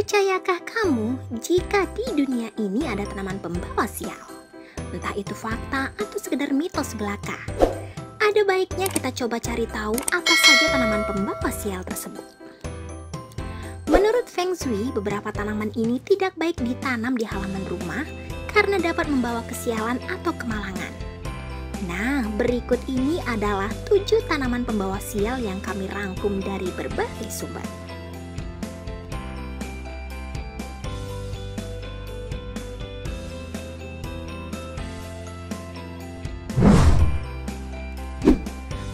Percayakah kamu jika di dunia ini ada tanaman pembawa sial? Entah itu fakta atau sekedar mitos belaka. Ada baiknya kita coba cari tahu apa saja tanaman pembawa sial tersebut. Menurut Feng Shui, beberapa tanaman ini tidak baik ditanam di halaman rumah karena dapat membawa kesialan atau kemalangan. Nah, berikut ini adalah 7 tanaman pembawa sial yang kami rangkum dari berbagai sumber.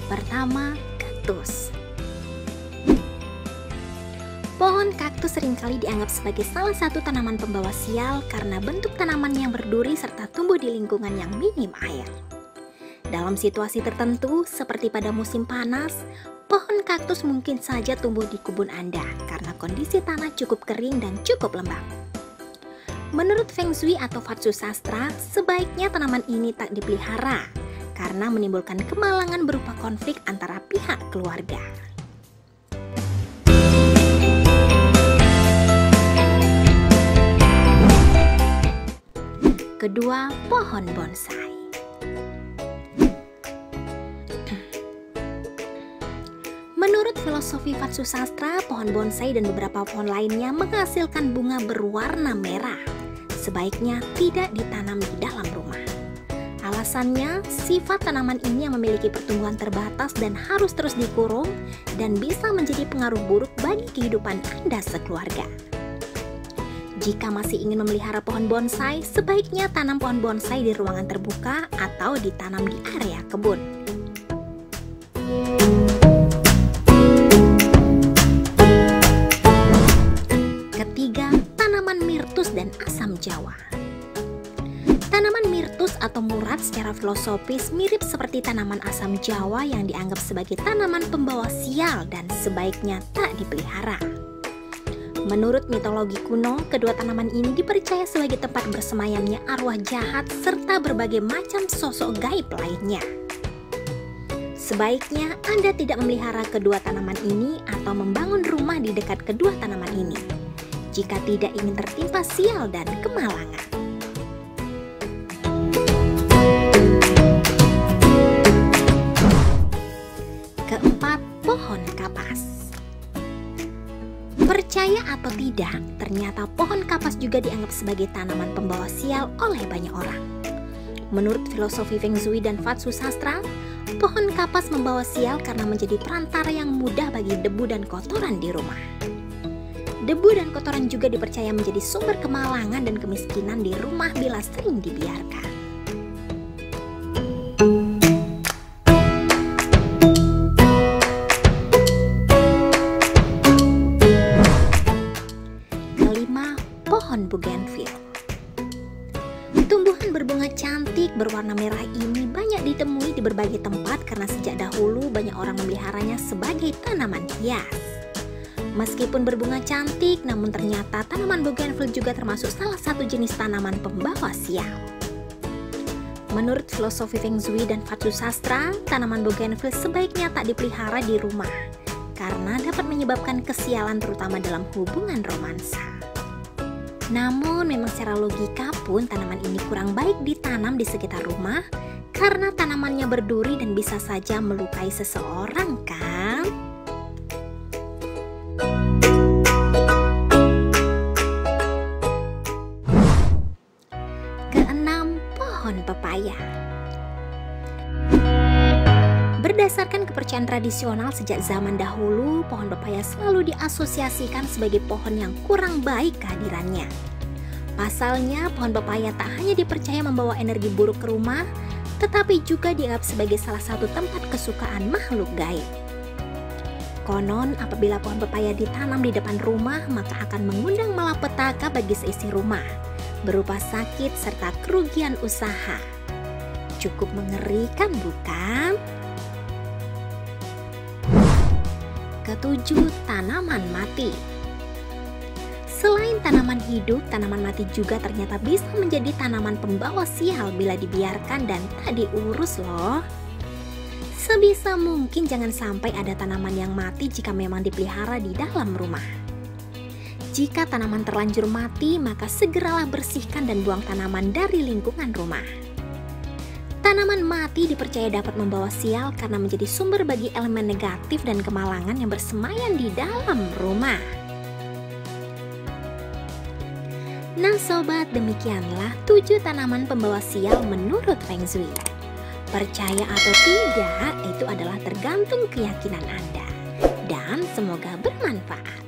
Pertama, kaktus. Pohon kaktus seringkali dianggap sebagai salah satu tanaman pembawa sial karena bentuk tanaman yang berduri serta tumbuh di lingkungan yang minim air. Dalam situasi tertentu, seperti pada musim panas, pohon kaktus mungkin saja tumbuh di kebun Anda karena kondisi tanah cukup kering dan cukup lembab. Menurut Feng Shui atau Vatsu Sastra, sebaiknya tanaman ini tak dipelihara karena menimbulkan kemalangan berupa konflik antara pihak keluarga. Kedua, pohon bonsai. Menurut filosofi Vatsu Sastra, pohon bonsai dan beberapa pohon lainnya menghasilkan bunga berwarna merah. Sebaiknya tidak ditanam di dalam rumah. Alasannya, sifat tanaman ini yang memiliki pertumbuhan terbatas dan harus terus dikurung dan bisa menjadi pengaruh buruk bagi kehidupan Anda sekeluarga. Jika masih ingin memelihara pohon bonsai, sebaiknya tanam pohon bonsai di ruangan terbuka atau ditanam di area kebun. Ketiga, tanaman mirtus dan asam jawa. Tanaman mirtus atau murat secara filosofis mirip seperti tanaman asam jawa yang dianggap sebagai tanaman pembawa sial dan sebaiknya tak dipelihara. Menurut mitologi kuno, kedua tanaman ini dipercaya sebagai tempat bersemayamnya arwah jahat serta berbagai macam sosok gaib lainnya. Sebaiknya Anda tidak memelihara kedua tanaman ini atau membangun rumah di dekat kedua tanaman ini jika tidak ingin tertimpa sial dan kemalangan. Keempat, pohon kapas. Percaya atau tidak, ternyata pohon kapas juga dianggap sebagai tanaman pembawa sial oleh banyak orang. Menurut filosofi Feng Shui dan Vatsu Sastra, pohon kapas membawa sial karena menjadi perantara yang mudah bagi debu dan kotoran di rumah. Debu dan kotoran juga dipercaya menjadi sumber kemalangan dan kemiskinan di rumah bila sering dibiarkan. Pohon bougainville. Tumbuhan berbunga cantik berwarna merah ini banyak ditemui di berbagai tempat karena sejak dahulu banyak orang memeliharanya sebagai tanaman hias. Meskipun berbunga cantik, namun ternyata tanaman bougainville juga termasuk salah satu jenis tanaman pembawa sial. Menurut filosofi Feng Shui dan Vatsu Sastra, tanaman bougainville sebaiknya tak dipelihara di rumah karena dapat menyebabkan kesialan terutama dalam hubungan romansa. Namun memang secara logika pun tanaman ini kurang baik ditanam di sekitar rumah karena tanamannya berduri dan bisa saja melukai seseorang, kan? Keenam, pohon pepaya. Berdasarkan kepercayaan tradisional sejak zaman dahulu, pohon pepaya selalu diasosiasikan sebagai pohon yang kurang baik kehadirannya. Pasalnya, pohon pepaya tak hanya dipercaya membawa energi buruk ke rumah, tetapi juga dianggap sebagai salah satu tempat kesukaan makhluk gaib. Konon, apabila pohon pepaya ditanam di depan rumah, maka akan mengundang malapetaka bagi seisi rumah, berupa sakit serta kerugian usaha. Cukup mengerikan, bukan? Ketujuh, tanaman mati. Selain tanaman hidup, tanaman mati juga ternyata bisa menjadi tanaman pembawa sial bila dibiarkan dan tak diurus loh. Sebisa mungkin jangan sampai ada tanaman yang mati jika memang dipelihara di dalam rumah. Jika tanaman terlanjur mati, maka segeralah bersihkan dan buang tanaman dari lingkungan rumah. Tanaman mati dipercaya dapat membawa sial karena menjadi sumber bagi elemen negatif dan kemalangan yang bersemayan di dalam rumah. Nah sobat, demikianlah 7 tanaman pembawa sial menurut Feng Shui. Percaya atau tidak, itu adalah tergantung keyakinan Anda. Dan semoga bermanfaat.